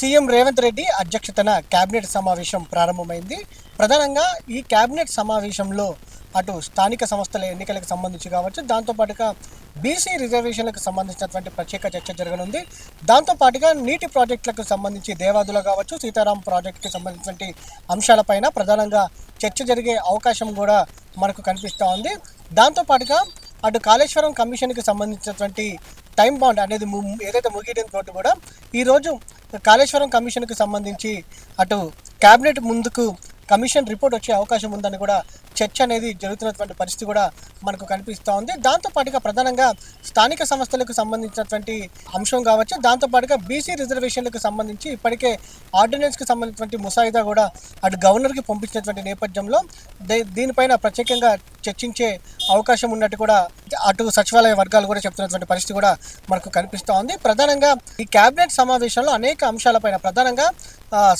CM Revanth Reddy అధ్యక్షతన cabinet సమావేశం ప్రారంభమైంది. ప్రధానంగా ఈ కేబినెట్ సమావేశంలో అటు స్థానిక సంస్థల ఎన్నికలకు సంబంధించి కావచ్చు, దాంతోపాటుగా బీసీ రిజర్వేషన్లకు సంబంధించినటువంటి ప్రత్యేక చర్చ జరగనుంది. దాంతోపాటుగా నీటి ప్రాజెక్టులకు సంబంధించి దేవాదుల కావచ్చు, సీతారాం ప్రాజెక్టుకి సంబంధించినటువంటి అంశాలపైన ప్రధానంగా చర్చ జరిగే అవకాశం కూడా మనకు కనిపిస్తూ ఉంది. దాంతోపాటుగా అటు కాళేశ్వరం కమిషన్కి సంబంధించినటువంటి టైం బాండ్ అనేది ఏదైతే ముగియడంతో కూడా ఈరోజు కాళేశ్వరం కమిషన్కి సంబంధించి అటు క్యాబినెట్ ముందుకు కమిషన్ రిపోర్ట్ వచ్చే అవకాశం ఉందని కూడా చర్చ అనేది జరుగుతున్నటువంటి పరిస్థితి కూడా మనకు కనిపిస్తూ ఉంది. దాంతోపాటుగా ప్రధానంగా స్థానిక సంస్థలకు సంబంధించినటువంటి అంశం కావచ్చు, దాంతోపాటుగా బీసీ రిజర్వేషన్లకు సంబంధించి ఇప్పటికే ఆర్డినెన్స్కి సంబంధించినటువంటి ముసాయిదా కూడా అటు గవర్నర్కి పంపించినటువంటి నేపథ్యంలో దీనిపైన ప్రత్యేకంగా చర్చించే అవకాశం ఉన్నట్టు కూడా అటు సచివాలయ వర్గాలు కూడా చెప్తున్నటువంటి పరిస్థితి కూడా మనకు కనిపిస్తూ ఉంది. ప్రధానంగా ఈ కేబినెట్ సమావేశంలో అనేక అంశాలపైన ప్రధానంగా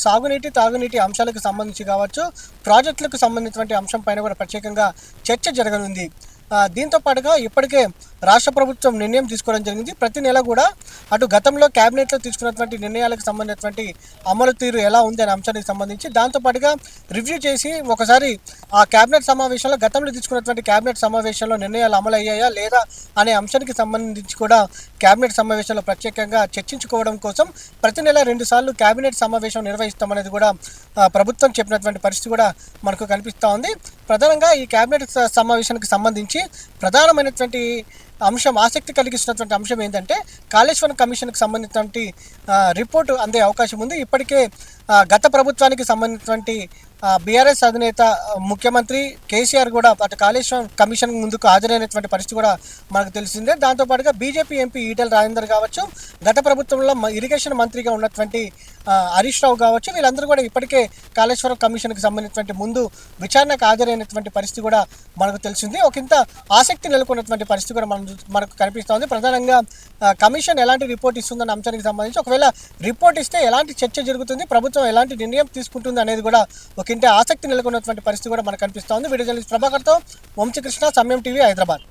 సాగునీటి తాగునీటి అంశాలకు సంబంధించి కావచ్చు, ప్రాజెక్టులకు సంబంధించినటువంటి అంశం పైన కూడా ప్రత్యేకంగా చర్చ జరగనుంది. దీంతో పాటుగా ఇప్పటికే రాష్ట్ర ప్రభుత్వం నిర్ణయం తీసుకోవడం జరిగింది. ప్రతి నెల కూడా అటు గతంలో క్యాబినెట్లో తీసుకున్నటువంటి నిర్ణయాలకు సంబంధించినటువంటి అమలు తీరు ఎలా ఉంది అనే అంశానికి సంబంధించి దాంతోపాటుగా రివ్యూ చేసి ఒకసారి ఆ క్యాబినెట్ సమావేశంలో గతంలో తీసుకున్నటువంటి క్యాబినెట్ సమావేశంలో నిర్ణయాలు అమలు అయ్యాయా లేదా అనే అంశానికి సంబంధించి కూడా క్యాబినెట్ సమావేశంలో ప్రత్యేకంగా చర్చించుకోవడం కోసం ప్రతి నెల 2 సార్లు క్యాబినెట్ సమావేశం నిర్వహిస్తామనేది కూడా ప్రభుత్వం చెప్పినటువంటి పరిస్థితి కూడా మనకు కనిపిస్తూ ఉంది. ప్రధానంగా ఈ క్యాబినెట్ సమావేశానికి సంబంధించి ప్రధానమైనటువంటి అంశం, ఆసక్తి కలిగిస్తున్నటువంటి అంశం ఏంటంటే కాళేశ్వరం కమిషన్కి సంబంధించినటువంటి రిపోర్టు అందే అవకాశం ఉంది. ఇప్పటికే గత ప్రభుత్వానికి సంబంధించినటువంటి బీఆర్ఎస్ అధినేత ముఖ్యమంత్రి కేసీఆర్ కూడా అటు కాళేశ్వరం కమిషన్ ముందుకు హాజరైనటువంటి పరిస్థితి కూడా మనకు తెలిసిందే. దాంతోపాటుగా బీజేపీ ఎంపీ ఈటెల రాజేందర్ కావచ్చు, గత ప్రభుత్వంలో ఇరిగేషన్ మంత్రిగా ఉన్నటువంటి హరీష్ రావు కావచ్చు, వీళ్ళందరూ కూడా ఇప్పటికే కాళేశ్వరం కమిషన్కి సంబంధించినటువంటి ముందు విచారణకు హాజరైనటువంటి పరిస్థితి కూడా మనకు తెలిసింది. ఒకంత ఆసక్తి నెలకొన్నటువంటి పరిస్థితి కూడా మనకు కనిపిస్తోంది. ప్రధానంగా కమిషన్ ఎలాంటి రిపోర్ట్ ఇస్తుందన్న అంశానికి సంబంధించి ఒకవేళ రిపోర్ట్ ఇస్తే ఎలాంటి చర్చ జరుగుతుంది, ప్రభుత్వం ఎలాంటి నిర్ణయం తీసుకుంటుంది అనేది కూడా ఒకంత ఆసక్తి నెలకొన్నటువంటి పరిస్థితి కూడా మనకు కనిపిస్తోంది. వీడియో జర్నలిస్ట్ ప్రభాకర్తో వంశీకృష్ణ, సమయం టీవీ, హైదరాబాద్.